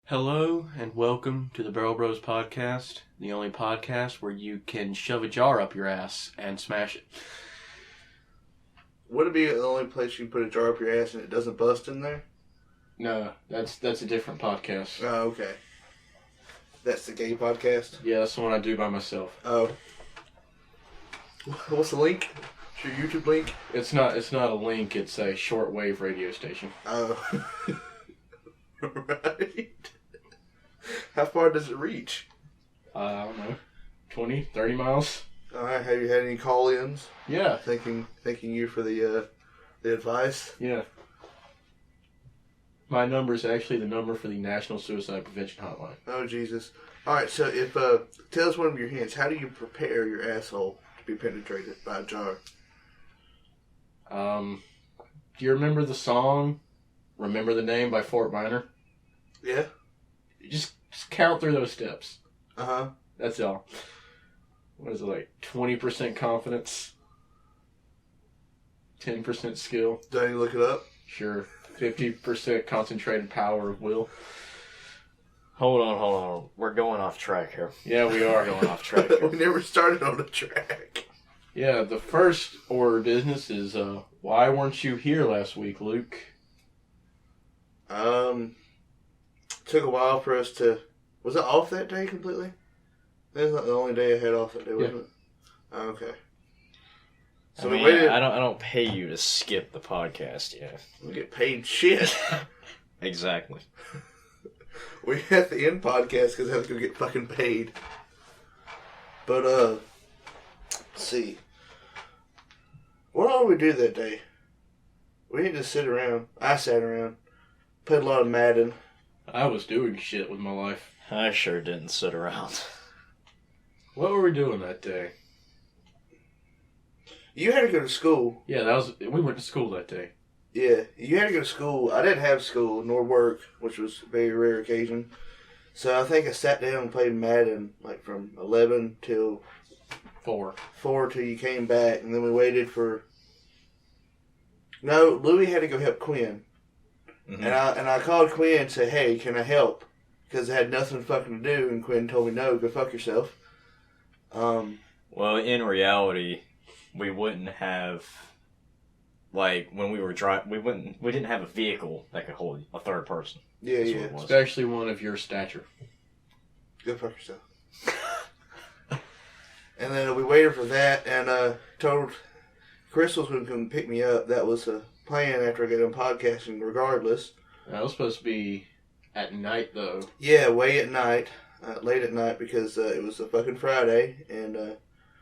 Hello and welcome to the Barrel Bros podcast, the only podcast where you can shove a jar up your ass and smash it. Would it be the only place you can put a jar up your ass and it doesn't bust in there? No, that's a different podcast. Oh, okay. That's the gay podcast? Yeah, that's the one I do by myself. Oh. What's the link? It's your YouTube link? It's not a link, it's a shortwave radio station. Oh. Right. How far does it reach? I don't know, 20, 30 miles? Alright, have you had any call-ins? Yeah. Thanking you for the advice? Yeah. My number is actually the number for the National Suicide Prevention Hotline. Oh, Jesus. Alright, so if, tell us one of your hints. How do you prepare your asshole to be penetrated by a jar? Do you remember the song, Remember the Name by Fort Minor? Yeah? Just count through those steps. Uh-huh. That's all. What is it, like 20% confidence? 10% skill? Do I need to look it up? Sure. 50% concentrated power of will? Hold on. We're going off track here. Yeah, we are. We're going off track here. We never started on the track. Yeah, the first order of business is, why weren't you here last week, Luke? Took a while for us to... Was it off that day completely? That's not the only day I had off that day, wasn't it? Oh, okay. So we waited... I don't pay you to skip the podcast yet. We get paid shit. Exactly. We have to end podcast because I have to go get fucking paid. But, let's see. What all did we do that day? We didn't just sit around. I sat around. Played a lot of Madden. I was doing shit with my life. I sure didn't sit around. What were we doing that day? You had to go to school. Yeah, we went to school that day. Yeah, you had to go to school. I didn't have school nor work, which was a very rare occasion. So I think I sat down and played Madden like from 11 till 4 till you came back, and then we waited for... No, Louie had to go help Quinn. Mm-hmm. And I called Quinn and said, hey, can I help? Because I had nothing fucking to do, and Quinn told me, no, go fuck yourself. Well, in reality, we wouldn't have, like, when we were driving, we didn't have a vehicle that could hold a third person. Yeah, That's yeah. what it was. Especially one of your stature. Go fuck yourself. And then we waited for that, and told Crystal was going to come pick me up. That was a plan after I got done podcasting, regardless. That was supposed to be at night, though. Yeah, way at night. Late at night, because it was a fucking Friday. And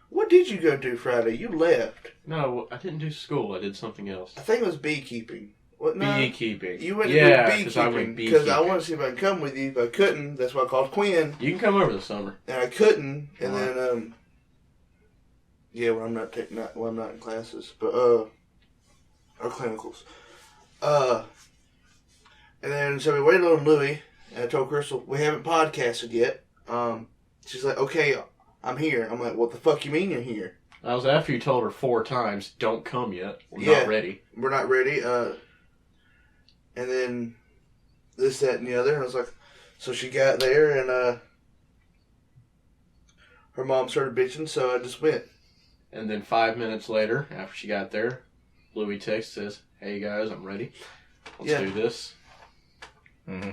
what did you go do Friday? You left. No, I didn't do school. I did something else. I think it was beekeeping. What? No, beekeeping. You went to do beekeeping. because I went beekeeping. Because I wanted to see if I could come with you, but I couldn't. That's why I called Quinn. You can come over this summer. And I couldn't. And then, yeah, when I'm not in classes, but or clinicals. And then so we waited on Louie, and I told Crystal we haven't podcasted yet. She's like, okay, I'm here. I'm like, what the fuck you mean you're here? That was after you told her 4 times, don't come yet. We're not ready. We're not ready. And then this, that, and the other. And I was like, so she got there, and her mom started bitching, so I just went. And then 5 minutes later, after she got there, Louie texts, says, hey guys, I'm ready. Let's do this. Mm-hmm.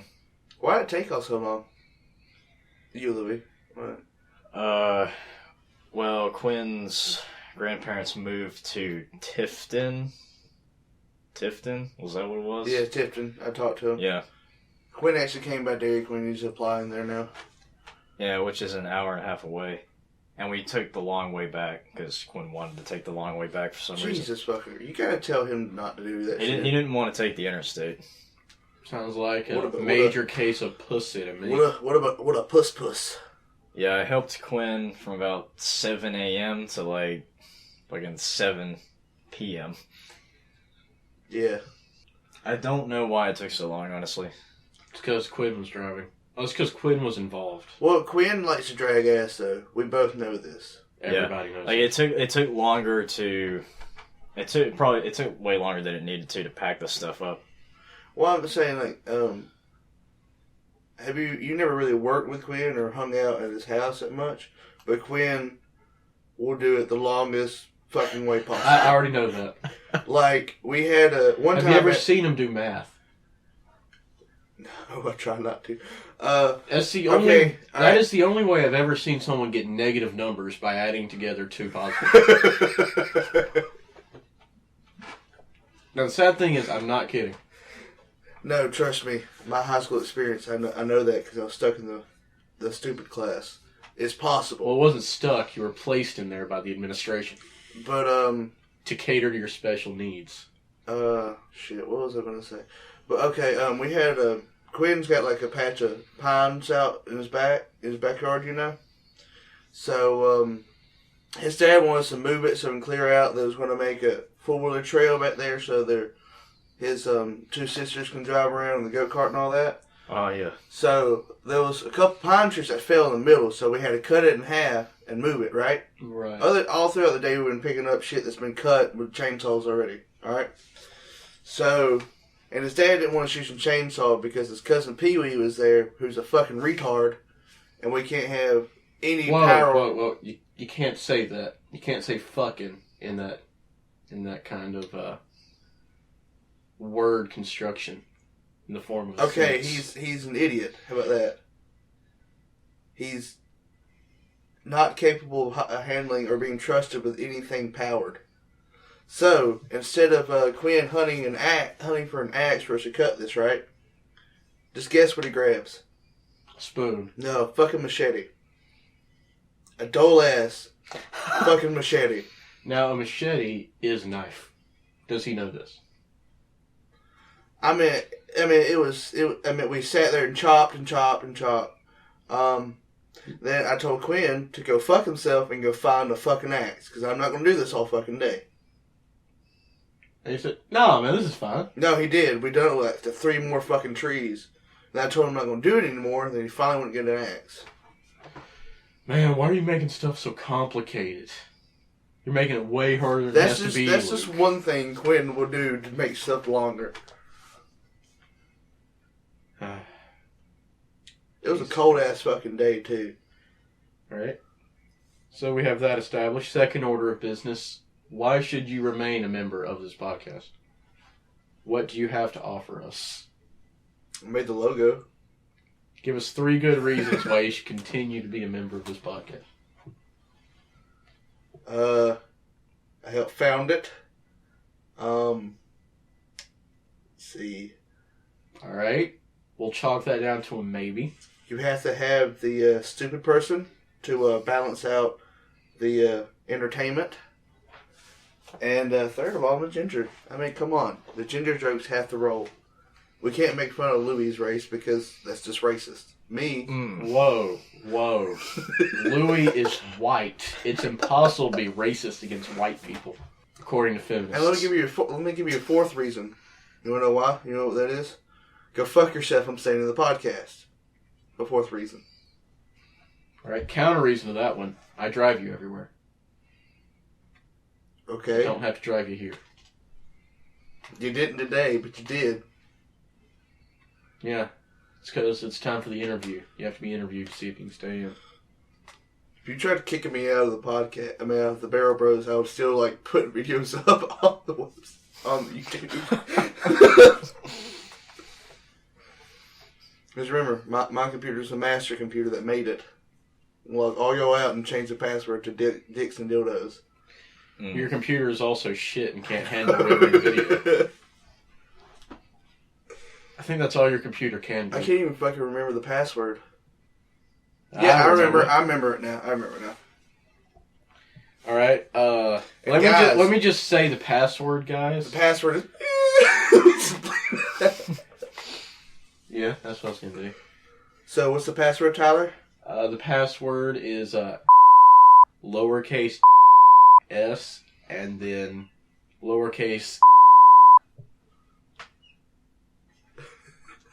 Why did it take all so long? You, Louie. What? Well, Quinn's grandparents moved to Tifton. Tifton? Was that what it was? Yeah, Tifton. I talked to him. Yeah. Quinn actually came by Dairy Queen. He's applying there now. Yeah, which is an hour and a half away. And we took the long way back because Quinn wanted to take the long way back for some reason. Jesus fucker. You gotta tell him not to do that shit. He didn't want to take the interstate. Sounds like a major case of pussy to me. What a puss. Yeah, I helped Quinn from about 7 a.m. to like fucking 7 p.m. Yeah. I don't know why it took so long, honestly. It's because Quinn was driving. Oh, it's because Quinn was involved. Well, Quinn likes to drag ass, though. We both know this. Everybody knows. Like it took longer to. It took way longer than it needed to pack the stuff up. Well, I'm saying, like, you never really worked with Quinn or hung out at his house that much, but Quinn will do it the longest fucking way possible. I already know that. Like, we had one time... Have you ever seen him do math? No, I try not to. That's the only... That is the only way I've ever seen someone get negative numbers by adding together two positive. Now, the sad thing is, I'm not kidding. No, trust me. My high school experience, I know that because I was stuck in the stupid class. It's possible. Well, it wasn't stuck. You were placed in there by the administration. But, to cater to your special needs. Shit, what was I going to say? But, okay, we had, Quinn's got like a patch of pines out in his backyard, you know? So, his dad wanted us to move it so we can clear out. They was going to make a four-wheeler trail back there so his two sisters can drive around in the go-kart and all that. Oh, yeah. So, there was a couple pine trees that fell in the middle, so we had to cut it in half and move it, right? Right. All throughout the day, we've been picking up shit that's been cut with chainsaws already, alright? So, and his dad didn't want to shoot some chainsaw because his cousin Pee-wee was there, who's a fucking retard, and we can't have any power... Whoa, you can't say that. You can't say fucking in that kind of, word construction. In the form of a Okay, sentence. he's an idiot. How about that? He's not capable of handling or being trusted with anything powered. So, instead of Quinn hunting for an axe for us to cut this, right? Just guess what he grabs. Spoon. No, fucking machete. A dull-ass fucking machete. Now, a machete is a knife. Does he know this? I mean, we sat there and chopped and chopped and chopped. Then I told Quinn to go fuck himself and go find a fucking axe, because I'm not going to do this all fucking day. And he said, no, man, this is fine. No, he did. We done it like the 3 more fucking trees. And I told him I'm not going to do it anymore, and then he finally went to get an axe. Man, why are you making stuff so complicated? You're making it way harder than it has to be. That's just one thing Quinn will do to make stuff longer. It was a cold-ass fucking day, too. Alright. So we have that established. Second order of business. Why should you remain a member of this podcast? What do you have to offer us? I made the logo. Give us 3 good reasons why you should continue to be a member of this podcast. I helped found it. Let's see. Alright. We'll chalk that down to a maybe. You have to have the stupid person to balance out the entertainment. And third of all, I'm a ginger. I mean, come on. The ginger jokes have to roll. We can't make fun of Louie's race because that's just racist. Me. Whoa. Louie is white. It's impossible to be racist against white people, according to feminists. And let me give you a fourth reason. You want to know why? You know what that is? Go fuck yourself, I'm saying in the podcast. The fourth reason. Alright, counter reason to that one. I drive you everywhere. Okay. I don't have to drive you here. You didn't today, but you did. Yeah. It's because it's time for the interview. You have to be interviewed to see if you can stay in. If you tried kicking me out of the podcast, out of the Barrel Bros, I would still like put videos up on the YouTube. Because remember, my computer's a master computer that made it. Well, I'll go out and change the password to dicks and dildos. Your computer is also shit and can't handle rendering video. I think that's all your computer can do. I can't even fucking remember the password. I remember it now. All right. Let me just say the password, guys. The password is. Yeah, that's what it's gonna be. So, what's the password, Tyler? The password is lowercase s and then lowercase.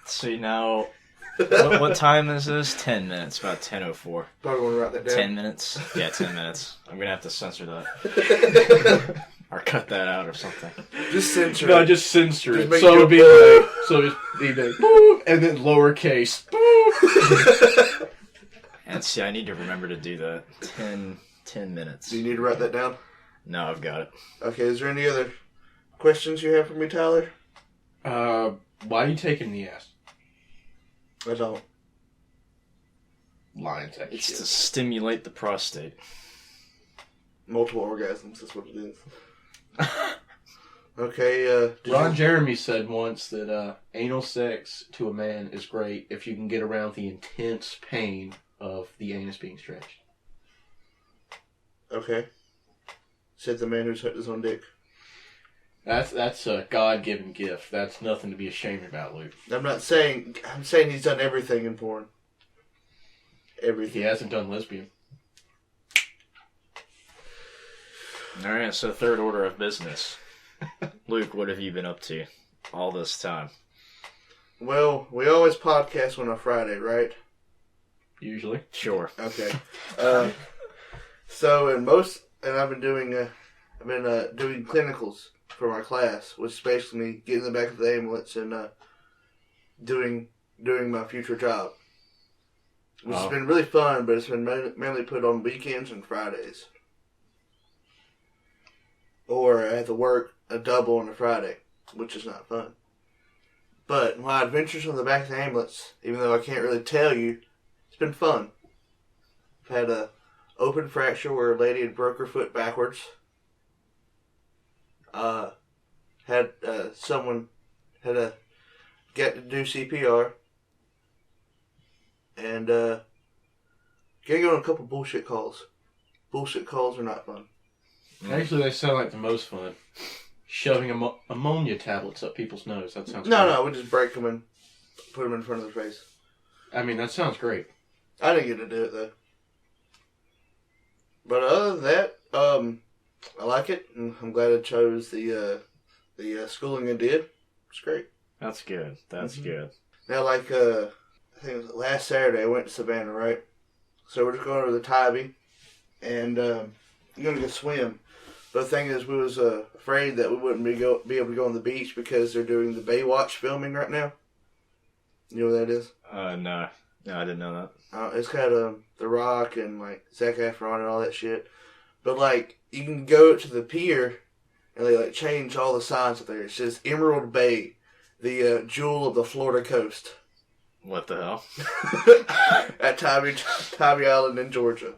See now, what time is this? 10 minutes. About 10:04. Probably want to write that down. 10 minutes. Yeah, 10 minutes. I'm gonna have to censor that. Or cut that out or something. Just censor No, it. just censor Just it. make So it it'd be like, boop, and then lowercase, boop, And see, I need to remember to do that. 10 minutes. Do you need to write that down? No, I've got it. Okay, is there any other questions you have for me, Tyler? Why are you taking the ass? I don't. Lying sack It's shit. to stimulate the prostate. Multiple orgasms, that's what it is. Okay, Ron Jeremy said once that anal sex to a man is great if you can get around the intense pain of the anus being stretched. Okay. Said the man who sucked his own dick. That's a God-given gift. That's nothing to be ashamed about, Luke. I'm saying he's done everything in porn. Everything. He hasn't done lesbian. Alright, so third order of business. Luke, what have you been up to all this time? Well, we always podcast on a Friday, right? Usually. Sure. Okay. So I've been doing doing clinicals for my class, which is basically me getting in the back of the ambulance and doing my future job, which has been really fun. But it's been mainly put on weekends and Fridays, or I have to work a double on a Friday, which is not fun. But my adventures on the back of the ambulance, even though I can't really tell you, it's been fun. I've had a open fracture where a lady had broke her foot backwards. Someone had to get to do CPR. And gotta go on a couple bullshit calls. Bullshit calls are not fun. Actually, they sound like the most fun. Shoving ammonia tablets up people's nose. That sounds No, we just break them and put them in front of their face. I mean, that sounds great. I didn't get to do it, though. But other than that, I like it, and I'm glad I chose the schooling I did. It's great. That's good. That's good. Now, I think it was last Saturday, I went to Savannah, right? So we're just going over the Tybee, and I'm going to go swim. But the thing is, we was afraid that we wouldn't be able to go on the beach because they're doing the Baywatch filming right now. You know what that is? No, I didn't know that. It's got The Rock and like Zac Efron and all that shit. But like, you can go to the pier and they like change all the signs up there. It says Emerald Bay, the jewel of the Florida coast. What the hell? At Tybee Island in Georgia.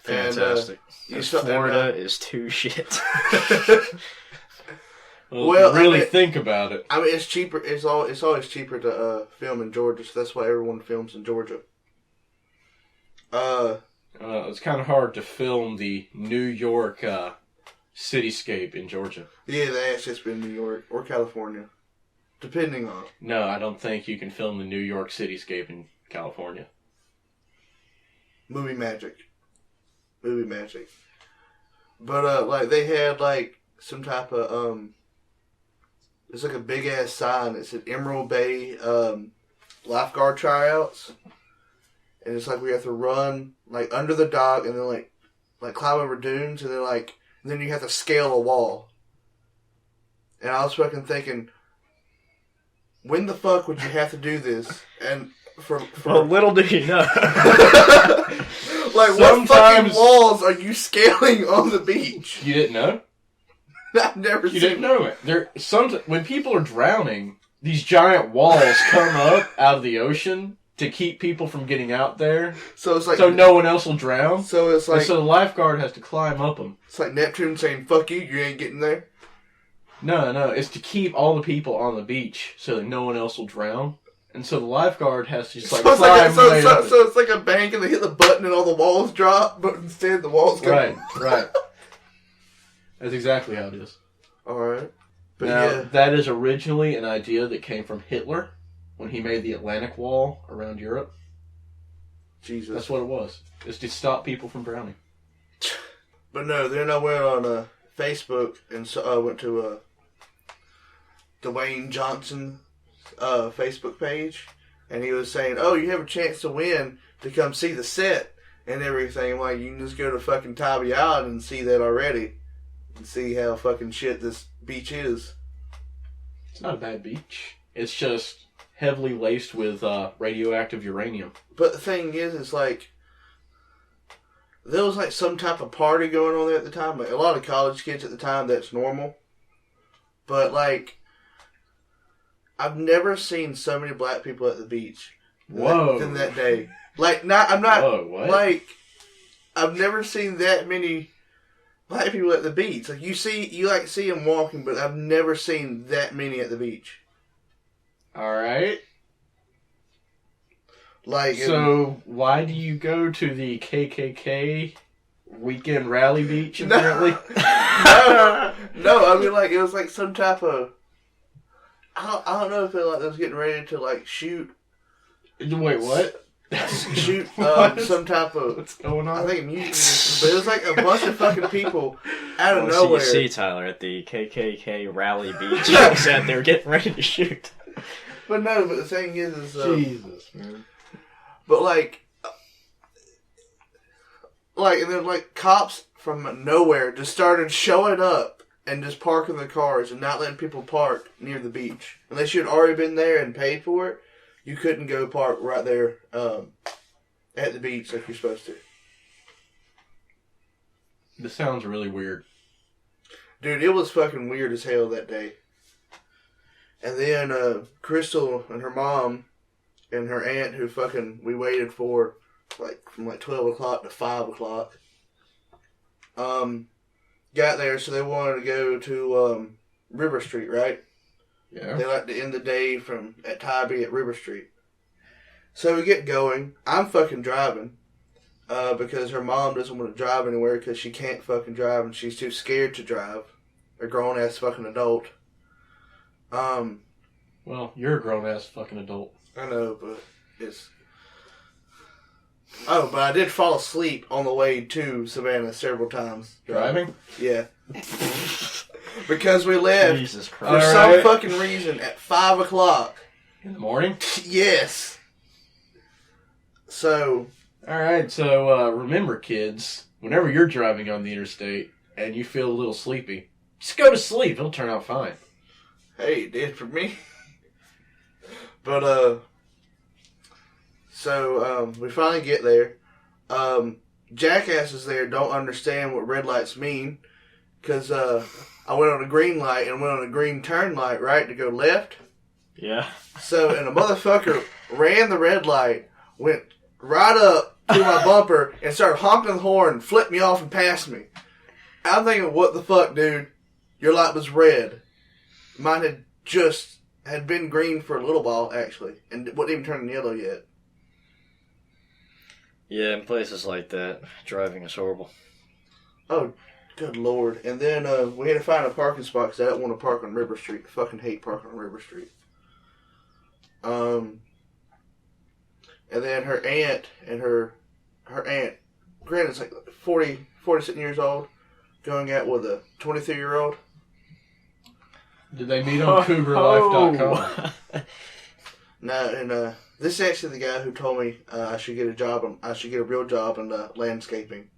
Fantastic. And, Florida is too shit. Well, really think about it. I mean, it's cheaper. It's always cheaper to film in Georgia, so that's why everyone films in Georgia. It's kind of hard to film the New York cityscape in Georgia. Yeah, they actually been New York or California, depending on. No, I don't think you can film the New York cityscape in California. Movie magic. But like they had like some type of it's like a big ass sign that said Emerald Bay lifeguard tryouts, and it's like we have to run like under the dock and then like climb over dunes and then you have to scale a wall. And I was fucking thinking, when the fuck would you have to do this? And for Well, little do you know. like, what fucking walls are you scaling on the beach? You didn't know? I've never seen. You didn't know it. When people are drowning, these giant walls come up out of the ocean to keep people from getting out there. So it's like no one else will drown. So it's like so the lifeguard has to climb up them. It's like Neptune saying, "Fuck you, you ain't getting there." No, it's to keep all the people on the beach so that no one else will drown. And so the lifeguard has to just like climb so it's like a bank and they hit the button and all the walls drop, but instead the walls go. Right. That's exactly how it is. Alright. But now, that is originally an idea that came from Hitler when he made the Atlantic Wall around Europe. Jesus. That's what it was. It's to stop people from drowning. But no, then I went on Facebook and I went to Dwayne Johnson Facebook page, and he was saying, "Oh, you have a chance to win to come see the set and everything." Like, you can just go to fucking Tybee Island and see that already, and see how fucking shit this beach is. It's not a bad beach. It's just heavily laced with radioactive uranium. But the thing is like, there was like some type of party going on there at the time. Like a lot of college kids at the time, that's normal. But like, I've never seen so many black people at the beach. Whoa! Than that day. Like, I'm not. Whoa, what? Like, I've never seen that many black people at the beach. Like you see them walking, but I've never seen that many at the beach. All right. Like, so why do you go to the KKK weekend rally beach? Apparently, no. I mean, like, it was like some type of. I don't know if it was getting ready to like shoot. Wait, what? Shoot some type of. What's going on? I think music, but it was like a bunch of fucking people out of So nowhere. you see Tyler at the KKK rally beach. He was out there getting ready to shoot. But no, but the thing is Jesus, man. But like, and then like cops from nowhere just started showing up and just parking the cars and not letting people park near the beach unless you had already been there and paid for it. You couldn't go park right there at the beach like you're supposed to. This sounds really weird. Dude, it was fucking weird as hell that day. And then Crystal and her mom and her aunt, who we waited for like from like 12 o'clock to 5 o'clock, got there, so they wanted to go to River Street, right? Yeah. They like to end the day at Tybee at River Street. So we get going. I'm fucking driving because her mom doesn't want to drive anywhere because she can't fucking drive and she's too scared to drive. A grown-ass fucking adult. Well, you're a grown-ass fucking adult. I know, but it's... Oh, but I did fall asleep on the way to Savannah several times. Driving? Yeah. Because we left Jesus for Christ. some fucking reason at 5 o'clock. In the morning? Yes. So... Alright, so remember, kids, whenever you're driving on the interstate and you feel a little sleepy, just go to sleep. It'll turn out fine. Hey, it did for me. But, so, we finally get there. Jackasses there don't understand what red lights mean. Because, I went on a green light and went on a green turn light, right, to go left. Yeah. So, and a motherfucker ran the red light, went right up to my bumper, and started honking the horn, flipped me off and passed me. I'm thinking, what the fuck, dude? Your light was red. Mine had been green for a little while, actually, and wasn't even turning yellow yet. Yeah, in places like that, driving is horrible. Oh, good lord. And then we had to find a parking spot because I don't want to park on River Street. I fucking hate parking on River Street. And then her aunt, granted, it's like 47 years old, going out with a 23-year-old. Did they meet on CougarLife.com? No, and this is actually the guy who told me I should get a real job in landscaping.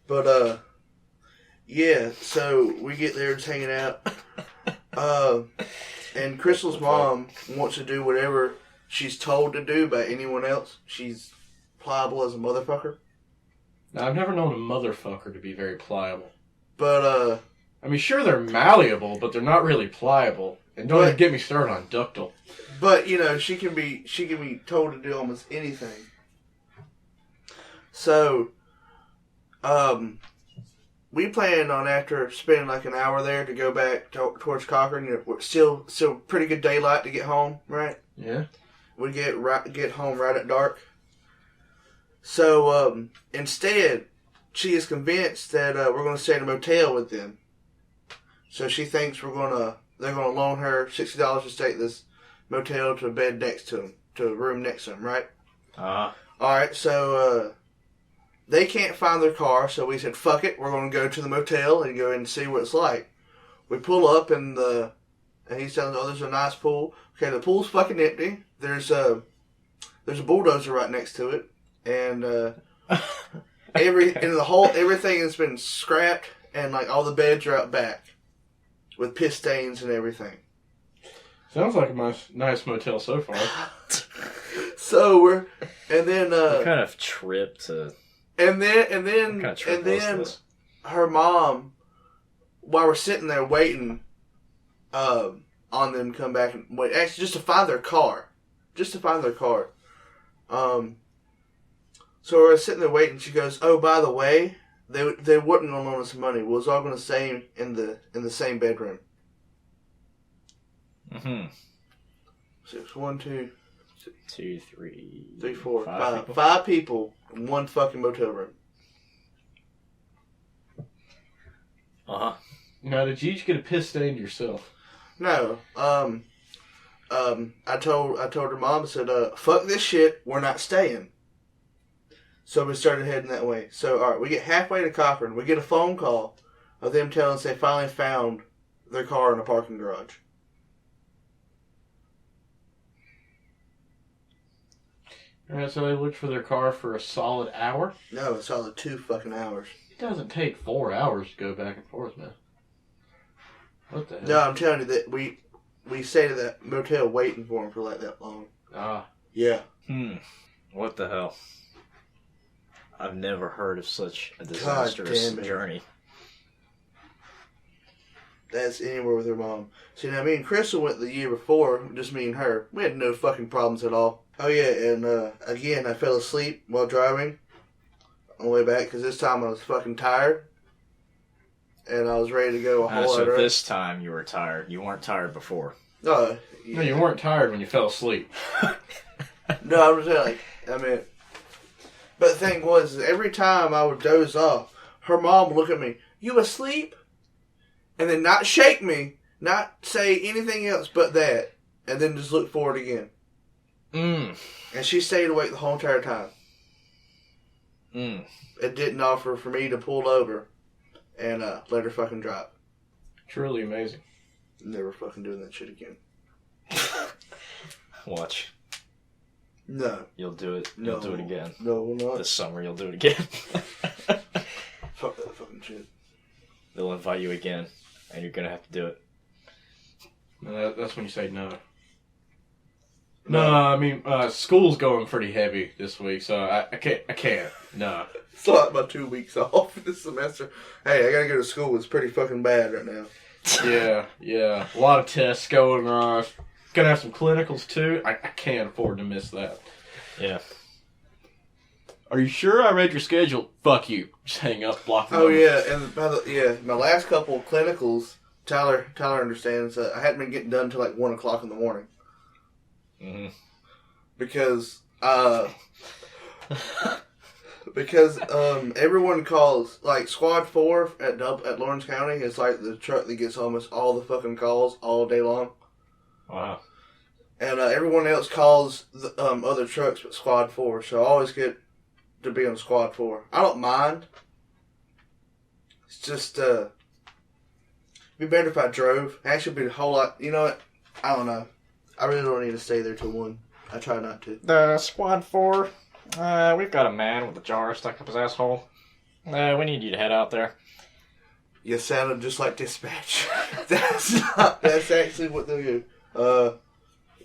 But yeah, so we get there just hanging out. And Crystal's mom wants to do whatever she's told to do by anyone else. She's pliable as a motherfucker. Now, I've never known a motherfucker to be very pliable. But I mean, sure, they're malleable, but they're not really pliable. And don't even get me started on ductile. But you know, she can be told to do almost anything. So, we plan on, after spending like an hour there, to go back towards Cochran. You know, still pretty good daylight to get home, right? Yeah. We get home right at dark. So instead, she is convinced that we're going to stay in a motel with them. So she thinks they're going to loan her $60 to stay at this motel to a bed next to them, to a room next to them, right? Uh-huh. All right, so they can't find their car, so we said, fuck it, we're going to go to the motel and go in and see what it's like. We pull up, and he's telling us, oh, there's a nice pool. Okay, the pool's fucking empty. There's a bulldozer right next to it, and everything has been scrapped, and like all the beds are out back with piss stains and everything. Sounds like a nice motel so far. So we're, and then what kind of trip to? And then her mom, while we're sitting there waiting, on them to come back and wait, actually just to find their car. So we're sitting there waiting. She goes, "Oh, by the way, they wouldn't loan us money. We was all going to stay in the same bedroom." Mm-hmm. So it's 1, 2, 2, 3, 3, 4, 5. People. 5 people in one fucking motel room. Uh-huh. Now, did you each get a piss stain yourself? No. I told her mom, I said, fuck this shit, we're not staying. So we started heading that way. So, alright, we get halfway to Cochran. We get a phone call of them telling us they finally found their car in a parking garage. Alright, so they looked for their car for a solid hour? No, a solid 2 fucking hours. It doesn't take 4 hours to go back and forth, man. What the hell? No, I'm telling you that we stayed at that motel waiting for them for like that long. Ah. Yeah. What the hell? I've never heard of such a disastrous journey. That's anywhere with her mom. See, now me and Crystal went the year before, just me and her. We had no fucking problems at all. Oh yeah, and again, I fell asleep while driving on the way back because this time I was fucking tired. And I was ready to go a whole lot. So this time you were tired. You weren't tired before. No, No, you weren't tired when you fell asleep. No, I'm just saying, but the thing was, every time I would doze off, her mom would look at me, "You asleep?" And then not shake me, not say anything else but that, and then just look forward again. And she stayed awake the whole entire time. It didn't offer for me to pull over and let her fucking drive. Truly amazing. Never fucking doing that shit again. Watch. No. You'll do it. You'll do it again. No, we'll not. This summer you'll do it again. Fuck that fucking shit. They'll invite you again, and you're gonna have to do it. No, that's when you say no. No, I mean, school's going pretty heavy this week, so I can't. No. It's like my 2 weeks off this semester. Hey, I gotta go to school. It's pretty fucking bad right now. Yeah. A lot of tests going on. Gonna have some clinicals too. I can't afford to miss that. Yeah. Are you sure I read your schedule? Fuck you. Just hang up, block the Oh number. yeah, and my last couple of clinicals, Tyler understands. I hadn't been getting done until like 1 o'clock in the morning. Mm-hmm. Because everyone calls, like Squad 4 at Lawrence County is like the truck that gets almost all the fucking calls all day long. Wow. And everyone else calls the other trucks but Squad 4, so I always get to be on Squad 4. I don't mind. It's just it'd be better if I drove. Actually, it'd be a whole lot. You know what? I don't know. I really don't need to stay there till 1. I try not to. The Squad 4, we've got a man with a jar stuck up his asshole. We need you to head out there. You sounded just like dispatch. That's actually what they do.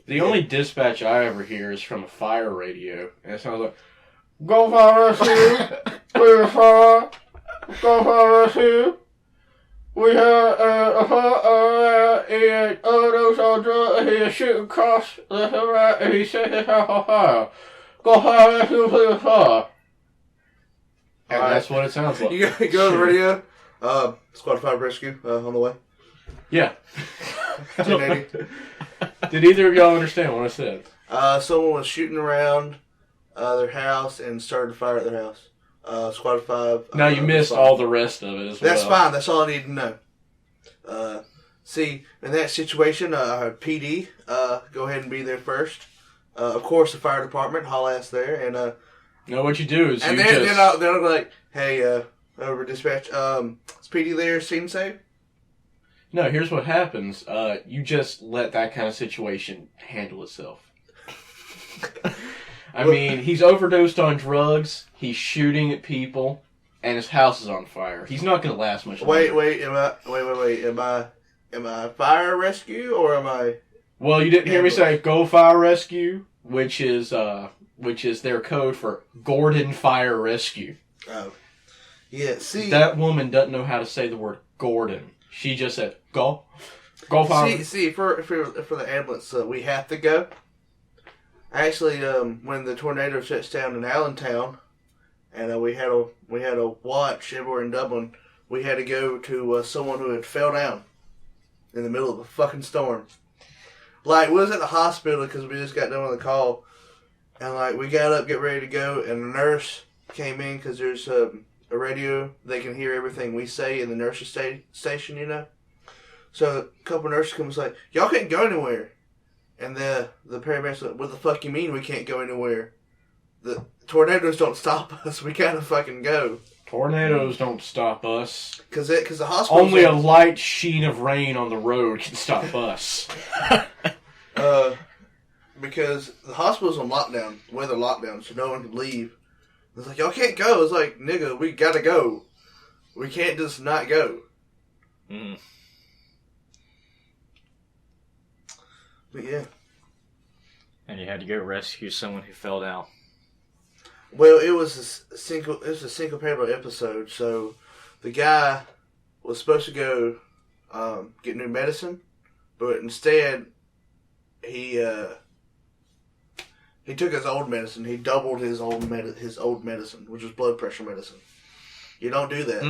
The only dispatch I ever hear is from a fire radio, and it sounds like, "Go fire rescue, clear fire, go fire rescue. We have those soldiers, he is shooting across left and right, and he says it's on fire. Go fire rescue, clear fire." And that's what it sounds like. You go on the radio. Squad 5 rescue on the way. Yeah. 1080. Did either of y'all understand what I said? Someone was shooting around their house and started a fire at their house. Squad 5. Now you missed all the rest of it as well. That's fine. That's all I need to know. See, in that situation, PD, go ahead and be there first. Of course, the fire department, haul ass there, and No, what you do is and you then just... I'll be like, "Hey, over dispatch, is PD there? Scene safe?" No, here's what happens. You just let that kind of situation handle itself. I mean, he's overdosed on drugs, he's shooting at people, and his house is on fire. He's not going to last much longer. Wait, am I fire rescue or am I... Well, you didn't hear me say Go Fire Rescue, which is their code for Gordon Fire Rescue. Oh. Yeah, see... That woman doesn't know how to say the word Gordon. She just said, Go Fire. See, for the ambulance, we have to go. Actually, when the tornado shuts down in Allentown, and we had a watch everywhere in Dublin, we had to go to someone who had fell down in the middle of a fucking storm. Like, we was at the hospital because we just got done with the call, and like we got up, get ready to go, and the nurse came in because there's a radio, they can hear everything we say in the nurse's station, you know. So a couple of nurses come and was like, y'all can't go anywhere. And the paramedics like, what the fuck you mean we can't go anywhere? The tornadoes don't stop us. We gotta fucking go. Tornadoes don't stop us. Cause the hospital. Only a light sheen of rain on the road can stop us. Because the hospital's on lockdown, weather lockdown, so no one can leave. It's like, y'all can't go. It's like, nigga, we gotta go. We can't just not go. Mm. But yeah. And you had to go rescue someone who fell down. Well, it was a syncopatable episode, so the guy was supposed to go get new medicine, but instead he took his old medicine. He doubled his old medicine, which was blood pressure medicine. You don't do that.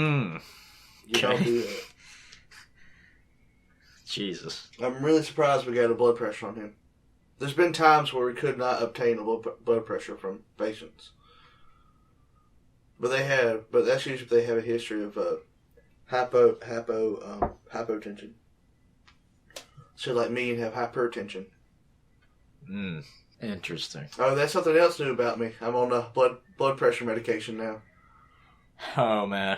You don't do that. Jesus. I'm really surprised we got a blood pressure on him. There's been times where we could not obtain a blood pressure from patients. But that's usually if they have a history of hypotension. So like me and have hypertension. Interesting. Oh, that's something else new about me. I'm on a blood pressure medication now. Oh, man.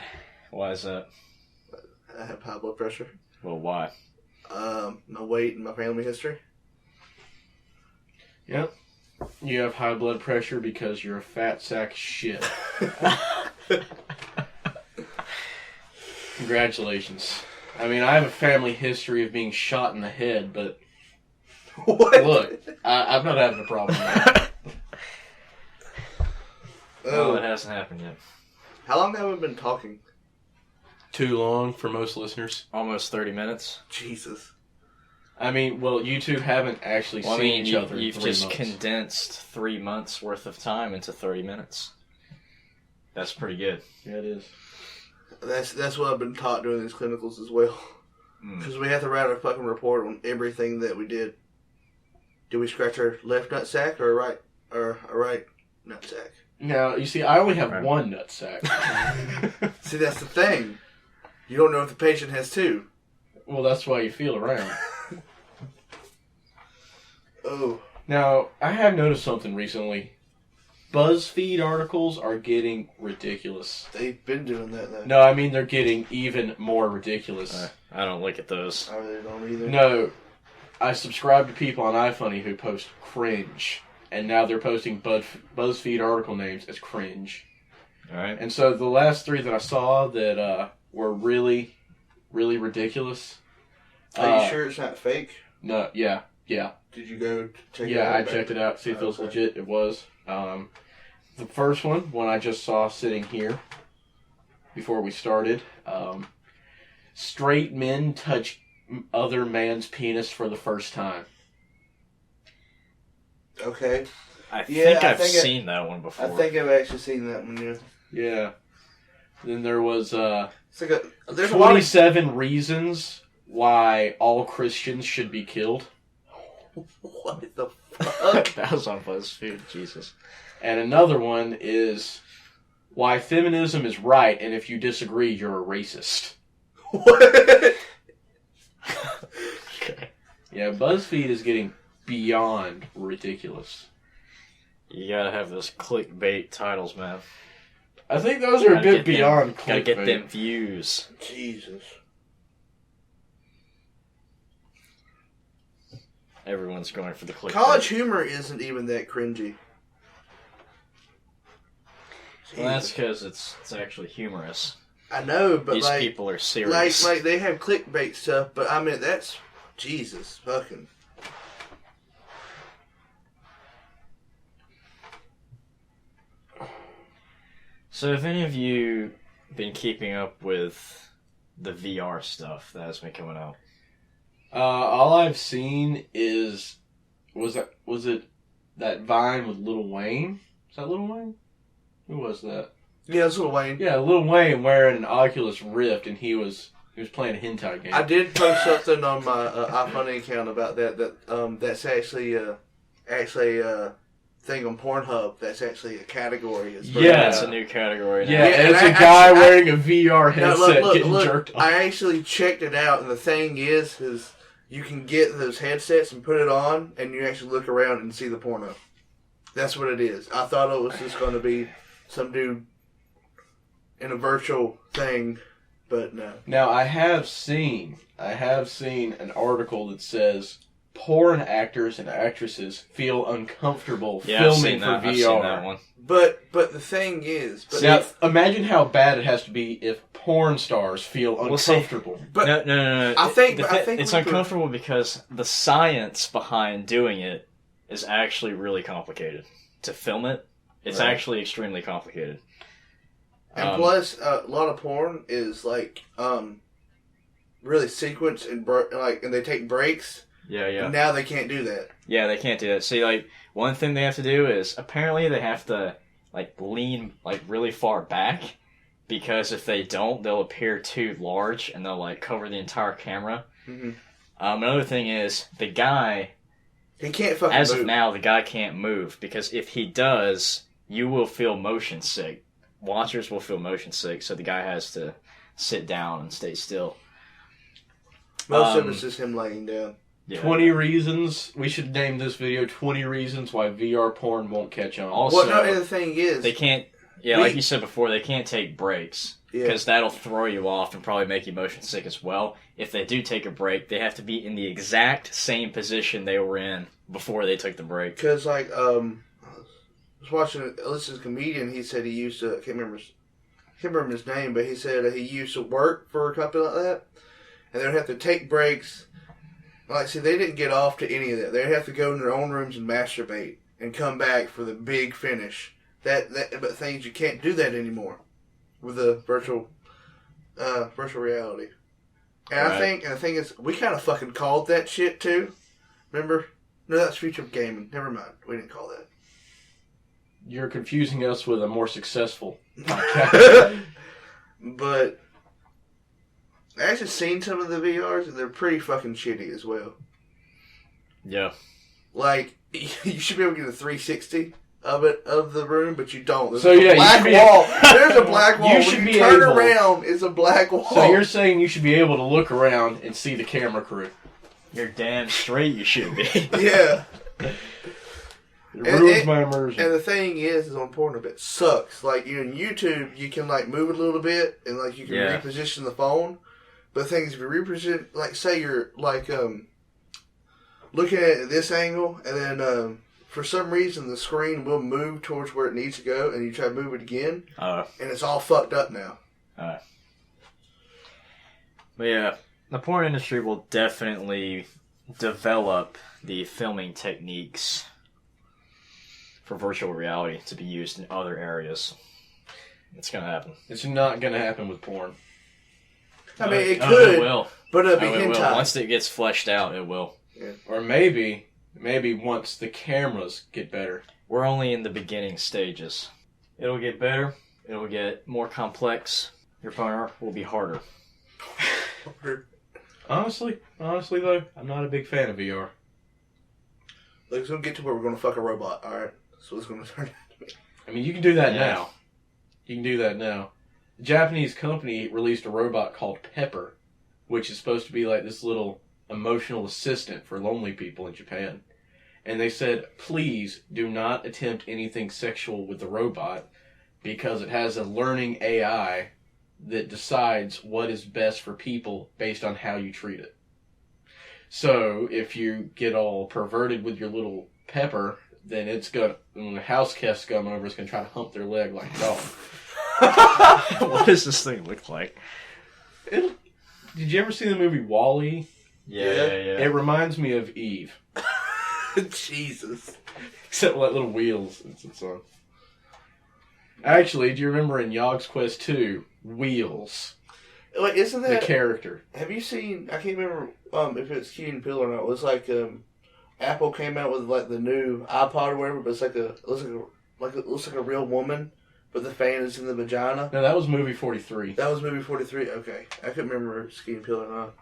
Why is that? I have high blood pressure. Well, why? My weight and my family history. Yep. You have high blood pressure because you're a fat sack of shit. Congratulations. I mean, I have a family history of being shot in the head, but what? Look, I'm not having a problem with that. Oh, it hasn't happened yet. How long have we been talking? Too long for most listeners. Almost 30 minutes. Jesus. I mean, well, you two haven't actually seen each other in You've 3 just months. condensed 3 months worth of time into 30 minutes. That's pretty good. Yeah, it is. That's what I've been taught doing these clinicals as well. Because we have to write a fucking report on everything that we did. Did we scratch our left nut sack or a right nut sack? Now, you see, I only have one nut sack. See, that's the thing. You don't know if the patient has two. Well, that's why you feel around. Oh. Now, I have noticed something recently. BuzzFeed articles are getting ridiculous. They've been doing that, though. No, I mean they're getting even more ridiculous. I don't look at those. I really don't either. No, I subscribe to people on iFunny who post cringe, and now they're posting BuzzFeed article names as cringe. All right. And so the last 3 that I saw that were really, really ridiculous. Are you sure it's not fake? No, yeah. Did you go check it out? Yeah, I checked it out, see if it was legit. It was. The first one I just saw sitting here before we started. Straight men touch other man's penis for the first time. Okay. I think I've seen that one before. I think I've actually seen that one, yeah. Yeah. Then there was there's 27 reasons why all Christians should be killed. What the fuck? That was on BuzzFeed. Jesus. And another one is why feminism is right, and if you disagree, you're a racist. What? Okay. Yeah, BuzzFeed is getting beyond ridiculous. You gotta have those clickbait titles, man. I think those are a bit beyond clickbait. Gotta get them views. Jesus. Everyone's going for the clickbait. College humor isn't even that cringy. Well, that's because it's actually humorous. I know, but These people are serious. Like they have clickbait stuff, but I mean that's Jesus fucking. So, have any of you been keeping up with the VR stuff that has been coming out? All I've seen is was it that Vine with Lil Wayne? Is that Lil Wayne? Who was that? Yeah, it's Lil Wayne. Yeah, Lil Wayne wearing an Oculus Rift, and he was playing a hentai game. I did post something on my iFunny account about that. That's actually thing on Pornhub. That's actually a category. Yeah, it's a new category now. Yeah, and it's a guy wearing a VR headset look, getting jerked off. I actually checked it out, and the thing is you can get those headsets and put it on, and you actually look around and see the porno. That's what it is. I thought it was just going to be some dude in a virtual thing, but no. Now, I have seen an article that says porn actors and actresses feel uncomfortable filming for VR. I've seen that one. But the thing is... Now, imagine how bad it has to be if porn stars feel uncomfortable. No. I think it's uncomfortable because the science behind doing it is actually really complicated. To film it, it's actually extremely complicated. And plus, a lot of porn is like really sequenced and they take breaks. Yeah. And now they can't do that. Yeah, they can't do that. See, like, one thing they have to do is apparently they have to like lean like really far back, because if they don't, they'll appear too large and they'll like cover the entire camera. Mm-hmm. Another thing is the guy. He can't fucking As move. of now, the guy can't move, because if he does, you will feel motion sick. Watchers will feel motion sick, so the guy has to sit down and stay still. Most of it's just him laying down. Yeah. 20 reasons. We should name this video 20 reasons why VR porn won't catch on. Also, and the thing is... They can't... Yeah, like you said before, they can't take breaks. Yeah. Because that'll throw you off and probably make you motion sick as well. If they do take a break, they have to be in the exact same position they were in before they took the break. Because, like, I was watching a comedian. He said he used to... I can't remember his name, but he said he used to work for a company like that. And they would have to take breaks. Like, see, they didn't get off to any of that. They'd have to go in their own rooms and masturbate and come back for the big finish. But things, you can't do that anymore with the virtual reality. And Right. the thing is, we kind of fucking called that shit too. Remember? No, that's Future of Gaming. Never mind. We didn't call that. You're confusing us with a more successful podcast. But I actually seen some of the VRs, and they're pretty fucking shitty as well. Yeah. Like, you should be able to get a 360 of the room, but you don't. There's So, a yeah, black wall. There's a black wall. You When should you be turn able- around, it's a black wall. So you're saying you should be able to look around and see the camera crew. You're damn straight you should be. Yeah. It ruins my immersion. And the thing is on Pornhub, it sucks. Like, you know, in YouTube, you can, like, move it a little bit, and, like, you can reposition the phone. But the thing is, if you reposition, like, say you're, like, looking at it at this angle, and then, for some reason, the screen will move towards where it needs to go, and you try to move it again, and it's all fucked up now. But yeah, the porn industry will definitely develop the filming techniques for virtual reality to be used in other areas. It's gonna happen. It's not going to happen with porn. I mean, it could, It will. but it'll be It will. hentai. Once it gets fleshed out, it will. Yeah. Or maybe once the cameras get better. We're only in the beginning stages. It'll get better. It'll get more complex. Your boner will be harder. Honestly though, I'm not a big fan of VR. Look, it's going to get to where we're going to fuck a robot, alright? So it's going to turn into. I mean, you can do that Yeah. now. You can do that now. A Japanese company released a robot called Pepper, which is supposed to be like this little emotional assistant for lonely people in Japan. And they said, please do not attempt anything sexual with the robot because it has a learning AI that decides what is best for people based on how you treat it. So if you get all perverted with your little Pepper, then it's gonna, when the house guests come over, it's gonna try to hump their leg like a dog. What does this thing look like? Did you ever see the movie WALL-E? Yeah. It reminds me of Eve. Jesus. Except like little wheels it's on. Actually, do you remember in Yogg's Quest 2, Wheels, Like, isn't the that... character? Have you seen... I can't remember if it's Key and Peele or not. It was like Apple came out with like the new iPod or whatever, but it's like it looks like a real woman, but the fan is in the vagina. No, that was movie 43. That was movie 43. Okay, I couldn't remember Key and Peele or not.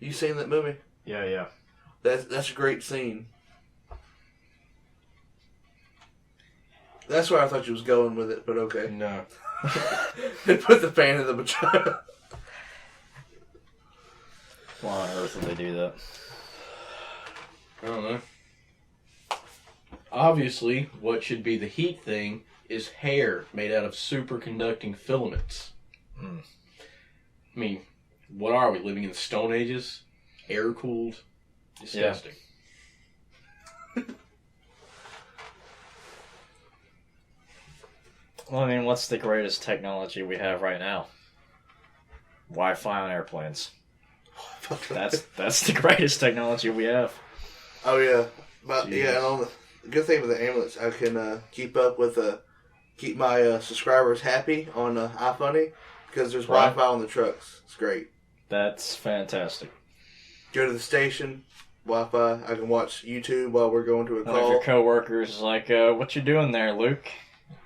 You seen that movie? Yeah. That's a great scene. That's where I thought you was going with it, but okay. No. They put the fan in the vagina. Why on earth would they do that? I don't know. Obviously, what should be the heat thing is hair made out of superconducting filaments. Mm. I mean, what are we, living in the Stone Ages? Air-cooled? Disgusting. Yeah. Well, I mean, what's the greatest technology we have right now? Wi-Fi on airplanes. That's the greatest technology we have. Oh yeah, but Jeez. yeah, and on the good thing with the ambulance, I can keep my subscribers happy on iFunny because there's Right. Wi-Fi on the trucks. It's great. That's fantastic. Go to the station, Wi-Fi. I can watch YouTube while we're going to a One of call. your coworkers is like, "What you doing there, Luke?"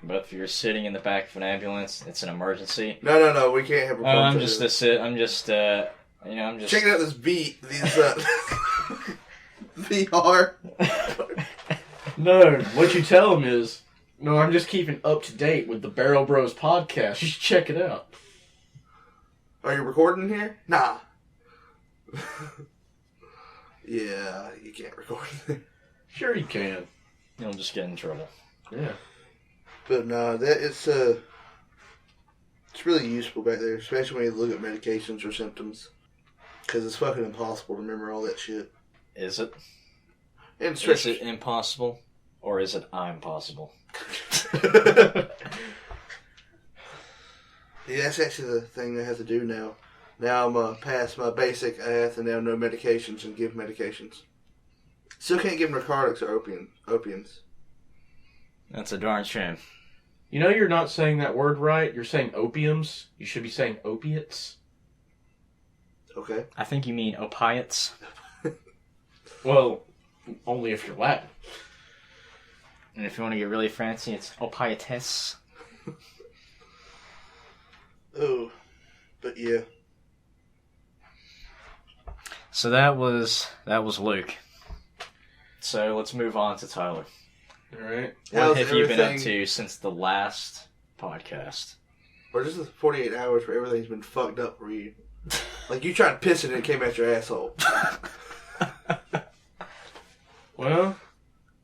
But if you're sitting in the back of an ambulance, it's an emergency. No, we can't have a phone. I'm just I'm just checking out these VR. No, what you tell them is, no, I'm just keeping up to date with the Barrel Bros podcast. You should check it out. Are you recording here? Nah. Yeah, you can't record there. Sure you can. You'll just get in trouble. Yeah. But no, it's really useful back there, especially when you look at medications or symptoms, because it's fucking impossible to remember all that shit. Is it? And Is it impossible, or is it I'm possible? Yeah, that's actually the thing I have to do now. Now I'm past my basic. I have to now know medications and give medications. Still can't give narcotics or opiums. That's a darn shame. You know you're not saying that word right. You're saying opiums. You should be saying opiates. Okay. I think you mean opiates. Well, only if you're Latin. And if you want to get really fancy, it's opiates. Oh, but yeah. So that was Luke. So let's move on to Tyler. All right. What How's have you been up everything- to since the last podcast? Or just the 48 hours where everything's been fucked up for you. Like you tried to piss it and it came out your asshole. Well,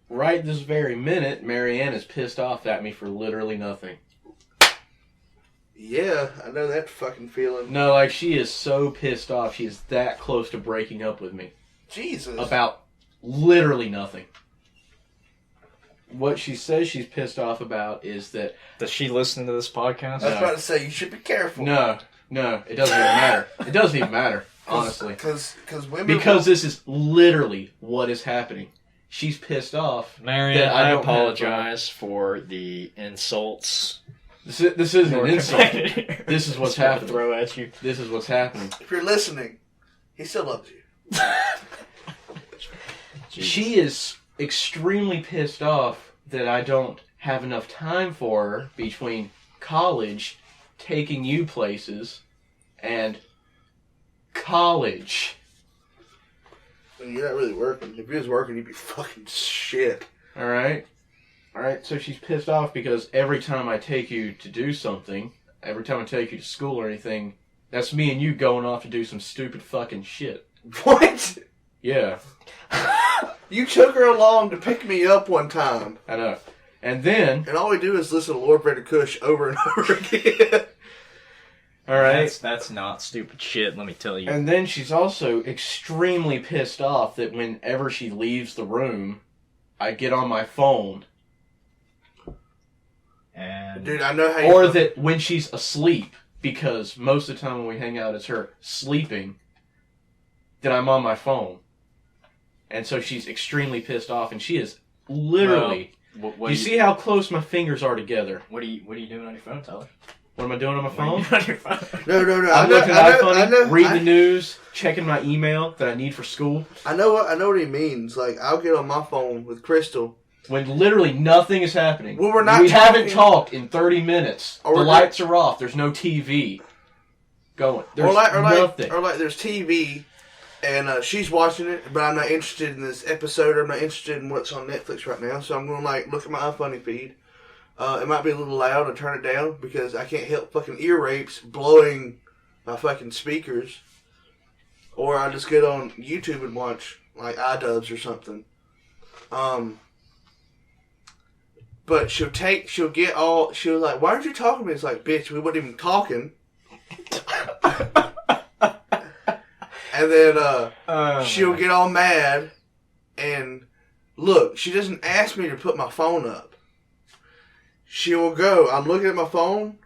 right this very minute, Marianne is pissed off at me for literally nothing. Yeah, I know that fucking feeling. No, like, she is so pissed off. She is that close to breaking up with me. Jesus. About literally nothing. What she says she's pissed off about is that... Does she listen to this podcast? I was about to say, you should be careful. No, it doesn't even matter. It doesn't even matter, honestly. Because women... Because this is literally what is happening. She's pissed off. Marianne, that I don't have, apologize for the insults. This isn't an insult. This This is what's happening. Throw at you. This is what's happening. If you're listening, he still loves you. She is extremely pissed off that I don't have enough time for her between college, taking you places, and college. You're not really working. If you was working, you'd be fucking shit. Alright? Alright, so she's pissed off because every time I take you to do something, every time I take you to school or anything, that's me and you going off to do some stupid fucking shit. What? Yeah, You took her along to pick me up one time. I know. And then, And all we do is listen to Lord Vader Kush over and over again. alright, That's not stupid shit, let me tell you. and then she's also extremely pissed off that whenever she leaves the room, I get on my phone. And Dude, I know how you... Or that when she's asleep, because most of the time when we hang out it's her sleeping, that I'm on my phone. And so she's extremely pissed off, and she is literally What You see how close my fingers are together? What are you doing on your phone, Tyler? What am I doing on my What are you phone? doing on your phone? No. I'm looking at iFunny, reading the I news, checking my email that I need for school. know what he means. Like, I'll get on my phone with Crystal. When literally nothing is happening. Well, we're not we haven't talking- talked in 30 minutes. Or The we're lights are off. There's no TV going. There's nothing. Or like there's TV, and she's watching it, but I'm not interested in this episode. Or I'm not interested in what's on Netflix right now. So I'm going to like look at my iFunny feed. It might be a little loud. I turn it down because I can't help fucking ear rapes blowing my fucking speakers. Or I just get on YouTube and watch like iDubbbz or something. But she'll like, why aren't you talking to me? It's like, bitch, we weren't even talking. And then she'll get all mad, and look, she doesn't ask me to put my phone up. She will go, I'm looking at my phone,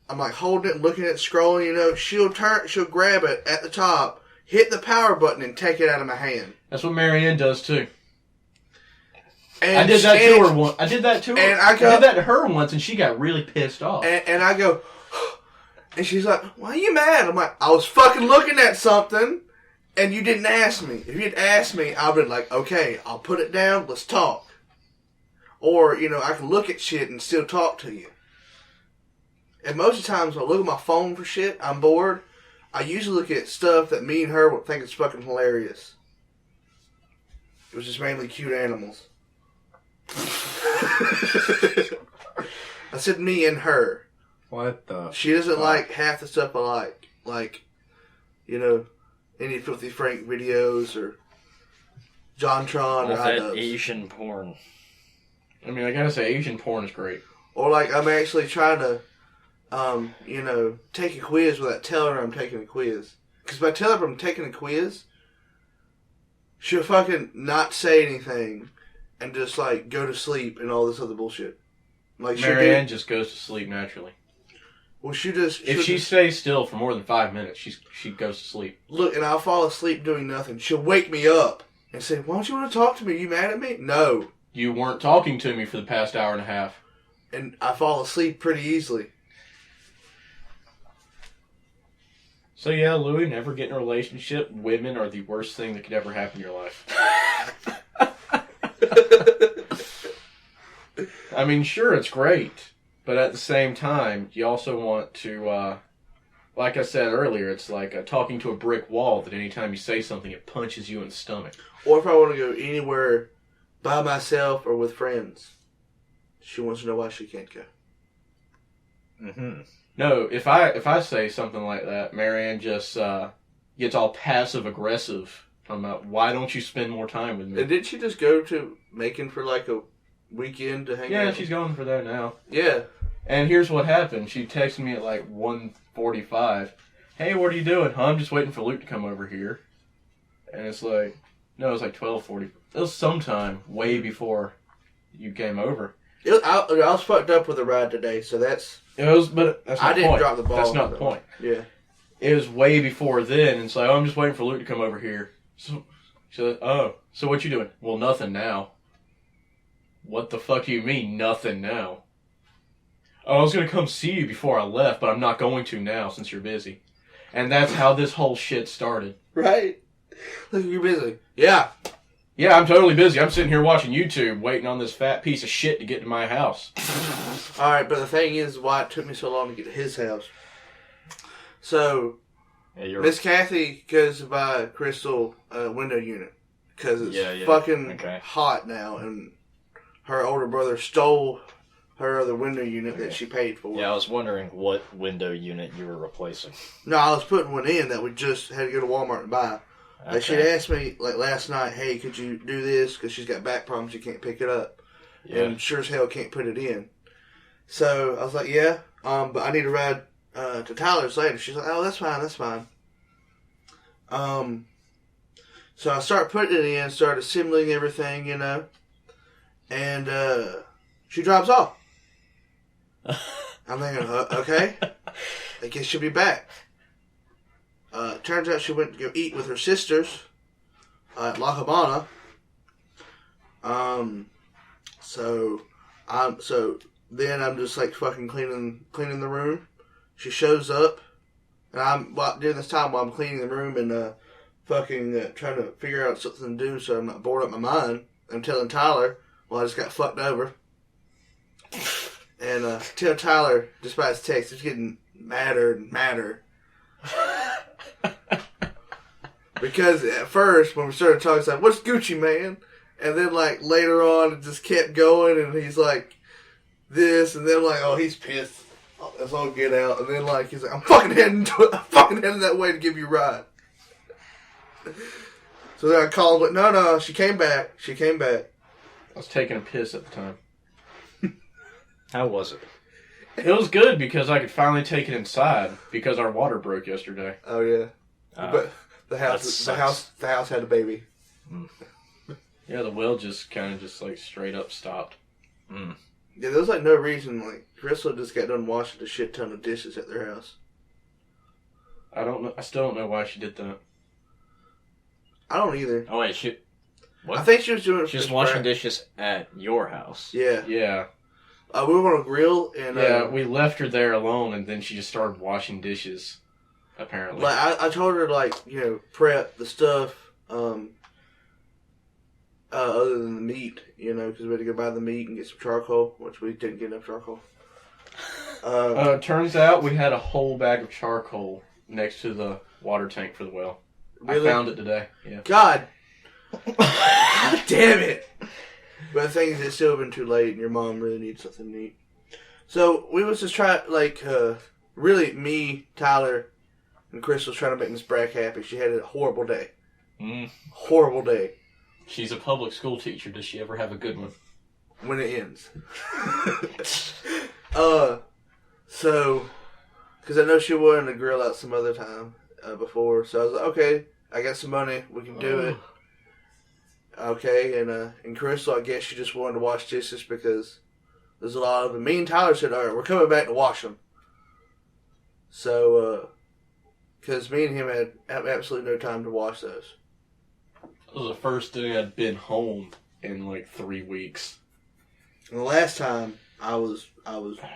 I'm like holding it, looking at it, scrolling, she'll grab it at the top, hit the power button, and take it out of my hand. That's what Marianne does too. And I did that to her once. I did that to her. And I did that to her once, and she got really pissed off. And I go, and she's like, why are you mad? I'm like, I was fucking looking at something, and you didn't ask me. If you'd asked me, I'd been like, okay, I'll put it down, let's talk. Or, I can look at shit and still talk to you. And most of the times when I look at my phone for shit, I'm bored. I usually look at stuff that me and her would think is fucking hilarious. It was just mainly cute animals. I said me and her. What the? She doesn't like half the stuff I like. Like, any Filthy Frank videos or JonTron or that iDubbbz. Asian porn. I mean, I gotta say, Asian porn is great. Or like I'm actually trying to, take a quiz without telling her I'm taking a quiz. Because if I tell her I'm taking a quiz, she'll fucking not say anything and just like go to sleep and all this other bullshit. Like Marianne just goes to sleep naturally. Well, if she stays still for more than 5 minutes, she goes to sleep. Look, and I'll fall asleep doing nothing. She'll wake me up and say, "Why don't you want to talk to me? You mad at me?" No. You weren't talking to me for the past hour and a half. And I fall asleep pretty easily. So yeah, Louie, never get in a relationship. Women are the worst thing that could ever happen in your life. I mean, sure, it's great. But at the same time, you also want to, like I said earlier, it's like talking to a brick wall that anytime you say something, it punches you in the stomach. Or if I want to go anywhere by myself or with friends, she wants to know why she can't go. Mm-hmm. No, if I say something like that, Marianne just gets all passive-aggressive. I'm about, why don't you spend more time with me? And did she just go to Macon for like a weekend to hang out? Yeah, she's going for that now. Yeah. And here's what happened. She texted me at like 1:45. Hey, what are you doing? Huh? I'm just waiting for Luke to come over here. And it's like, no, it's like 12:40. It was sometime way before you came over. I was fucked up with a ride today, so that's... But that's not I the didn't point. drop the ball. That's not the point. Yeah. It was way before then, and it's like, oh, I'm just waiting for Luke to come over here. So she said, oh, so what you doing? Well, nothing now. What the fuck do you mean, nothing now? Oh, I was going to come see you before I left, but I'm not going to now since you're busy. And that's how this whole shit started. Right. Look, you're busy. Yeah. Yeah, I'm totally busy. I'm sitting here watching YouTube, waiting on this fat piece of shit to get to my house. Alright, but the thing is why it took me so long to get to his house. So, Miss Kathy goes to buy a crystal window unit. Because it's fucking hot now, and her older brother stole her other window unit that she paid for. Yeah, I was wondering what window unit you were replacing. No, I was putting one in that we just had to go to Walmart and buy. Okay. Like, she'd asked me, like, last night, hey, could you do this? Because she's got back problems, she can't pick it up. Yeah. And sure as hell can't put it in. So, I was like, yeah, but I need to ride to Tyler's later. She's like, oh, that's fine. So I start putting it in, start assembling everything, and she drops off. I'm thinking, okay, I guess she'll be back. Turns out she went to go eat with her sisters at La Habana. So then I'm just like fucking cleaning the room. She shows up, and during this time while I'm cleaning the room and fucking trying to figure out something to do so I'm not bored up my mind, I'm telling Tyler, well, I just got fucked over. And tell Tyler, just by his text, it's getting madder and madder. Because at first, when we started talking, it's like, what's Gucci, man? And then, like, later on, it just kept going, and he's like, this, and then, like, oh, he's pissed. Oh, let's all get out. And then, like, he's like, I'm fucking heading that way to give you a ride. So then I called, but no, she came back. I was taking a piss at the time. How was it? It was good because I could finally take it inside because our water broke yesterday. Oh, yeah. But the house had a baby. Mm. Yeah, the well just kind of like straight up stopped. Mm. Yeah, there was like no reason. Like, Crystal just got done washing a shit ton of dishes at their house. I don't know. I still don't know why she did that. I don't either. Oh wait, what? I think she was doing it. She was washing dishes at your house. Yeah. Yeah. We were on a grill and we left her there alone, and then she just started washing dishes. Apparently, like I told her to prep the stuff other than the meat, because we had to go buy the meat and get some charcoal, which we didn't get enough charcoal. Turns out we had a whole bag of charcoal next to the water tank for the well. Really? I found it today. Yeah. God damn it! But the thing is, it's still been too late, and your mom really needs something to eat. So we was just trying, really, me, Tyler, and Chris was trying to make Miss Brack happy. She had a horrible day. Horrible day. She's a public school teacher. Does she ever have a good one? When it ends. So, because I know she wanted to grill out some other time before, so I was like, okay, I got some money, we can do it. Okay, and Crystal, I guess she just wanted to wash dishes because there's a lot of them. Me and Tyler said, all right, we're coming back to wash them. So, because me and him had absolutely no time to wash those. It was the first day I'd been home in 3 weeks. And the last time I was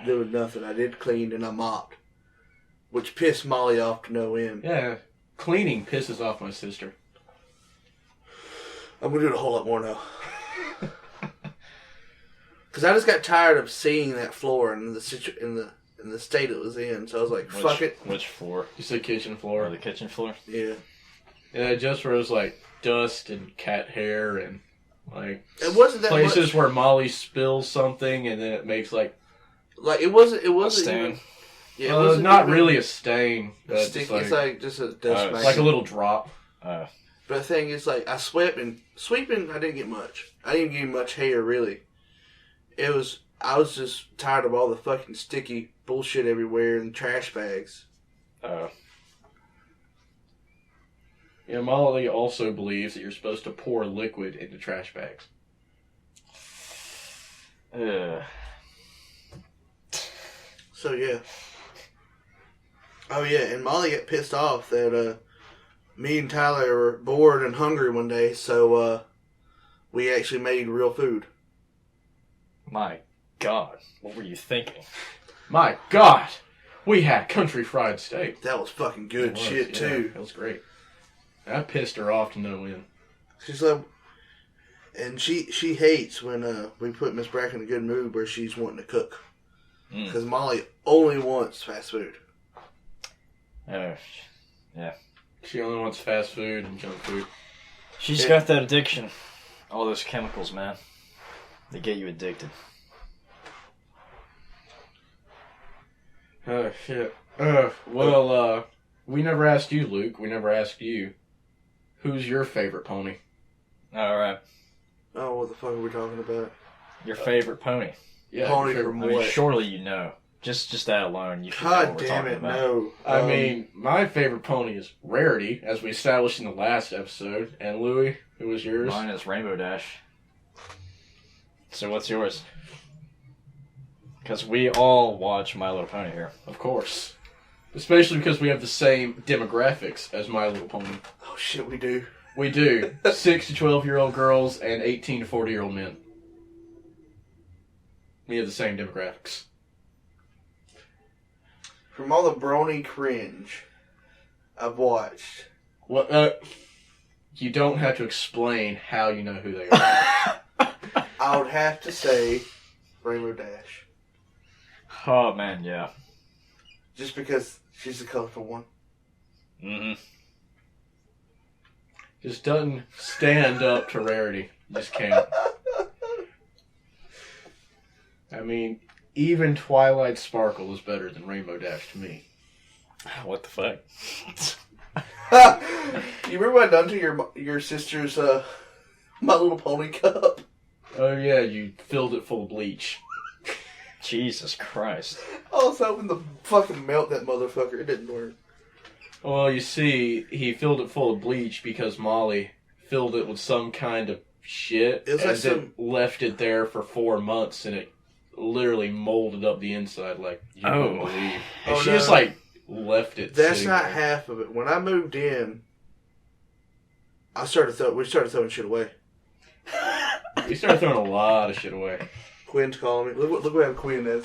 doing nothing. I did clean and I mopped, which pissed Molly off to no end. Yeah, cleaning pisses off my sister. I'm gonna do it a whole lot more now. Because I just got tired of seeing that floor and in the state it was in. So I was like, fuck it. Which floor? You said kitchen floor. Or the kitchen floor? Yeah. Yeah, just where it was dust and cat hair and it wasn't that places much. where Molly spills something and then it makes it wasn't a stain. Even, yeah, it wasn't not even really a stain. But sticky. It's just a dust magnet. Like a little drop. But the thing is, I swept and sweeping. I didn't get much. I didn't get much hair really. I was just tired of all the fucking sticky bullshit everywhere and trash bags. Yeah, Molly also believes that you're supposed to pour liquid into trash bags. So yeah. Oh yeah, and Molly got pissed off that me and Tyler were bored and hungry one day, so we actually made real food. My God, what were you thinking? My God, we had country fried steak. That was fucking good shit too. That was great. I pissed her off to no end. She's like, and she hates when we put Miss Brack in a good mood where she's wanting to cook. Because Molly only wants fast food. Yeah. She only wants fast food and junk food. She's got that addiction. All those chemicals, man. They get you addicted. Oh, shit. We never asked you, Luke. We never asked you. Who's your favorite pony? Alright. Oh, what the fuck are we talking about? Your favorite pony? Yeah, pony from what? Surely you know. Just that alone, you should know God what we're damn talking it, about. no. I mean, my favorite pony is Rarity, as we established in the last episode. And Louie, who was yours? Mine is Rainbow Dash. So what's yours? Because we all watch My Little Pony here. Of course. Especially because we have the same demographics as My Little Pony. Oh shit, we do. We do. 6 to 12-year-old girls and 18 to 40-year-old men. We have the same demographics. From all the brony cringe I've watched. What? You don't have to explain how you know who they are. I would have to say Rainbow Dash. Oh, man, yeah. Just because she's the colorful one. Mm-hmm. Just doesn't stand up to Rarity. Just can't. I mean, even Twilight Sparkle is better than Rainbow Dash to me. What the fuck? You remember what I done to your sister's My Little Pony cup? Oh yeah, you filled it full of bleach. Jesus Christ. I was hoping to fucking melt that motherfucker. It didn't work. Well, you see, he filled it full of bleach because Molly filled it with some kind of shit It was and like then left it there for 4 months, and it literally molded up the inside like you wouldn't believe. And she just like left it. That's not there. half of it. When I moved in, we started throwing shit away. We started throwing a lot of shit away. Quinn's calling me. Look what Quinn is.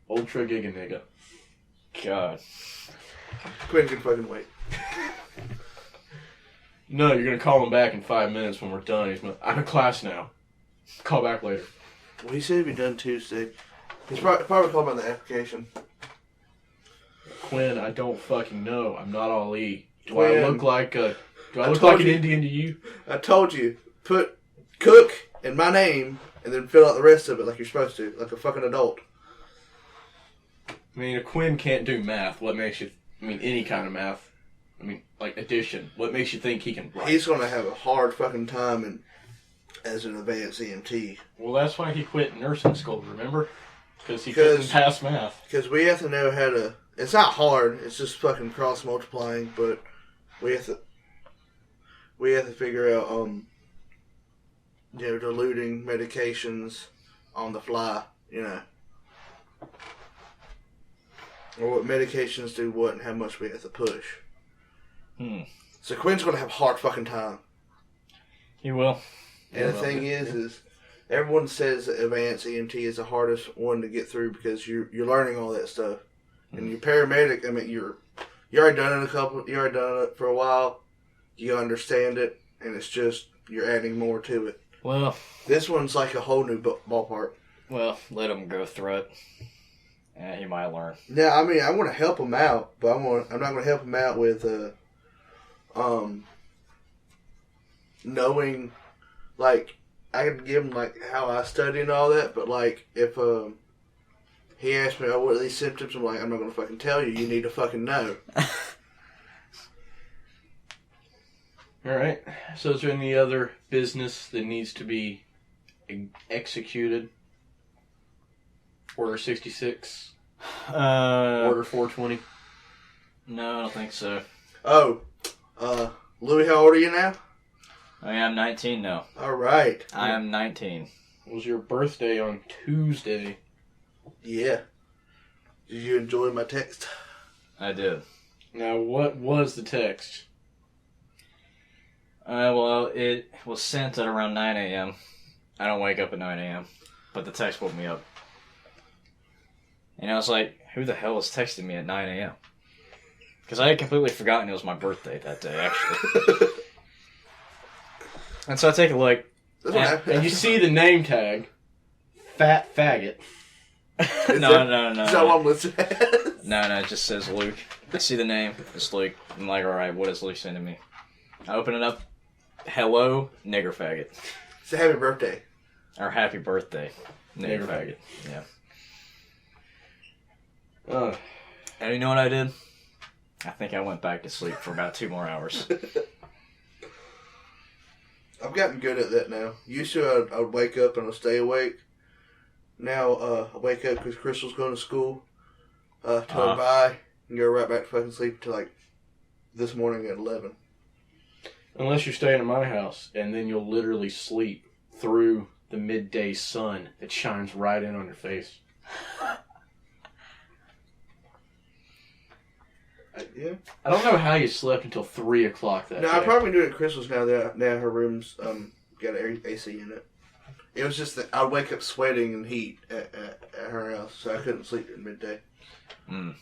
Ultra Giga Nigga. God. Quinn can fucking wait. No, you're gonna call him back in 5 minutes when we're done. He's like, I'm in class now. Call back later. Well, he said he'd be done Tuesday. He's probably called on the application. Quinn, I don't fucking know. I'm not all E. Do Quinn, I look like an told you. Indian to you? I told you, put cook in my name and then fill out the rest of it like you're supposed to, like a fucking adult. I mean, if Quinn can't do math, what makes you... I mean, any kind of math. I mean, like addition. What makes you think he can write? He's going to have a hard fucking time as an advanced EMT. Well, that's why he quit nursing school, remember? Because he couldn't pass math. Because we have to know how to... It's not hard. It's just fucking cross-multiplying, but we have to figure out, diluting medications on the fly, Or what medications do what and how much we have to push. So Quinn's going to have a hard fucking time. He will. And the thing is everyone says that advanced EMT is the hardest one to get through because you're learning all that stuff. And you're paramedic, I mean, you already done it for a while. You understand it, and it's just, you're adding more to it. Well. This one's like a whole new ballpark. Well, let him go through it. Yeah, he might learn. Yeah, I mean, I want to help him out, but I'm not going to help him out with, knowing, like, I can give him, like, how I study and all that, but, like, if, he asked me, what are these symptoms? I'm like, I'm not going to fucking tell you. You need to fucking know. Alright. So is there any other business that needs to be executed? Order 66? Order 420? No, I don't think so. Oh, Louie, how old are you now? I am 19 now. All right. I am 19. It was your birthday on Tuesday. Yeah. Did you enjoy my text? I did. Now, what was the text? Well, it was sent at around 9 a.m. I don't wake up at 9 a.m., but the text woke me up. And I was like, who the hell is texting me at 9 a.m.? Because I had completely forgotten it was my birthday that day, actually. And so I take a look. And you see the name tag, Fat Faggot. No. Is that what I'm listening at? No, it just says Luke. I see the name. It's Luke. I'm like, alright, what is Luke sending me? I open it up. Hello, nigger faggot. It's a happy birthday. Or happy birthday, nigger Nigger faggot. Yeah. Uh, And you know what I did? I think I went back to sleep for about 2 more hours. I've gotten good at that now. Used to, I'd wake up and I'd stay awake. Now, I wake up because Crystal's going to school. Tell her bye and go right back to fucking sleep until like this morning at 11. unless you're staying at my house, and then you'll literally sleep through the midday sun that shines right in on your face. Yeah. I don't know how you slept until 3 o'clock that No, day. I probably do it at Crystal's now. Now her room's got AC in it. It was just that I'd wake up sweating and heat at her house, so I couldn't sleep at midday. Mm.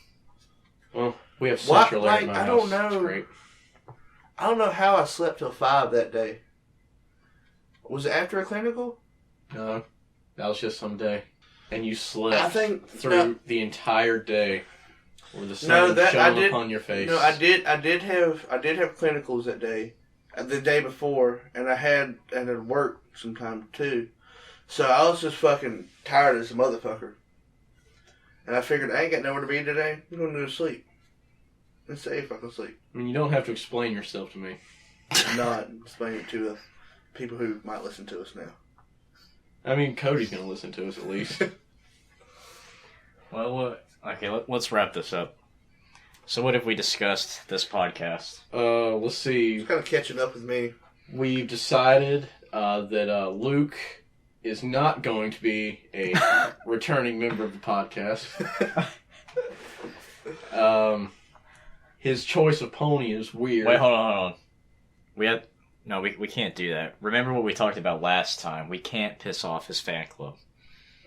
Well, we have central air in my I house. don't know. It's great. I don't know how I slept till 5 that day. Was it after a clinical? No, that was just some day. And you slept I think through the entire day with the sun shone upon your face. No, I did have clinicals that day, the day before, and I had work sometime too. So I was just fucking tired as a motherfucker. And I figured I ain't got nowhere to be today. I'm going to go to sleep. Let's see if I can sleep. I mean, you don't have to explain yourself to me. I'm not explaining it to the people who might listen to us now. I mean, Cody's going to listen to us at least. Well, okay, let's wrap this up. So what have we discussed this podcast? Let's see. It's kind of catching up with me. We've decided that Luke is not going to be a returning member of the podcast. His choice of pony is weird. Wait, hold on. We can't do that. Remember what we talked about last time. We can't piss off his fan club.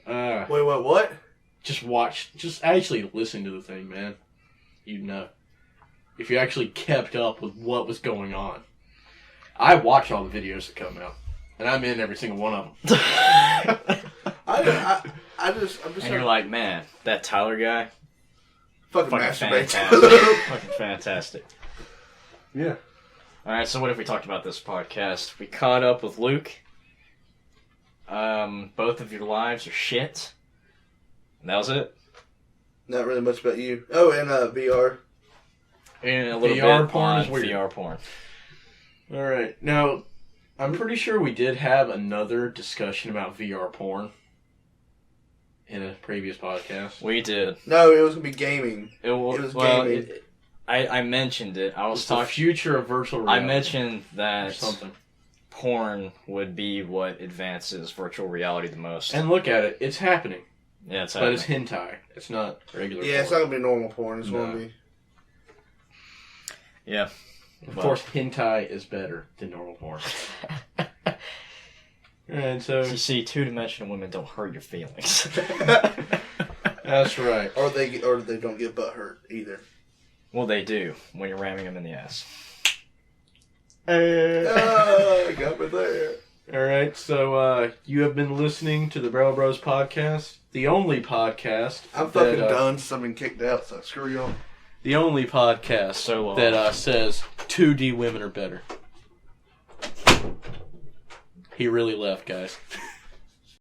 Wait, what? Just actually listen to the thing, man. You'd know. If you actually kept up with what was going on. I watch all the videos that come out. And I'm in every single one of them. I'm just. And you're like, man, that Tyler guy, fucking fantastic. masturbate. Fucking fantastic. Yeah. Alright, so what if we talked about this podcast? We caught up with Luke. Both of your lives are shit. And that was it. Not really much about you. Oh, and VR. And a little VR bit porn on is weird. VR porn. Alright. Now, I'm pretty sure we did have another discussion about VR porn in a previous podcast. We did. No, it was going to be gaming. It was gaming. I mentioned it. I was It's the talking. future of virtual reality. I mentioned or that something. porn would be what advances virtual reality the most. And look at it. It's happening. Yeah, it's But happening. it's hentai. It's not regular Yeah, it's not porn. going to be normal porn. It's going to be... Yeah. Of course, hentai is better than normal porn. And so... You see, two-dimensional women don't hurt your feelings. That's right. Or they don't get butt hurt either. Well, they do when you're ramming them in the ass. Oh, got me there. Alright, so you have been listening to the Barrel Bros podcast. The only podcast... I'm fucking that, done since I've been kicked out, so screw y'all. The only podcast So, that says 2D women are better. He really left, guys.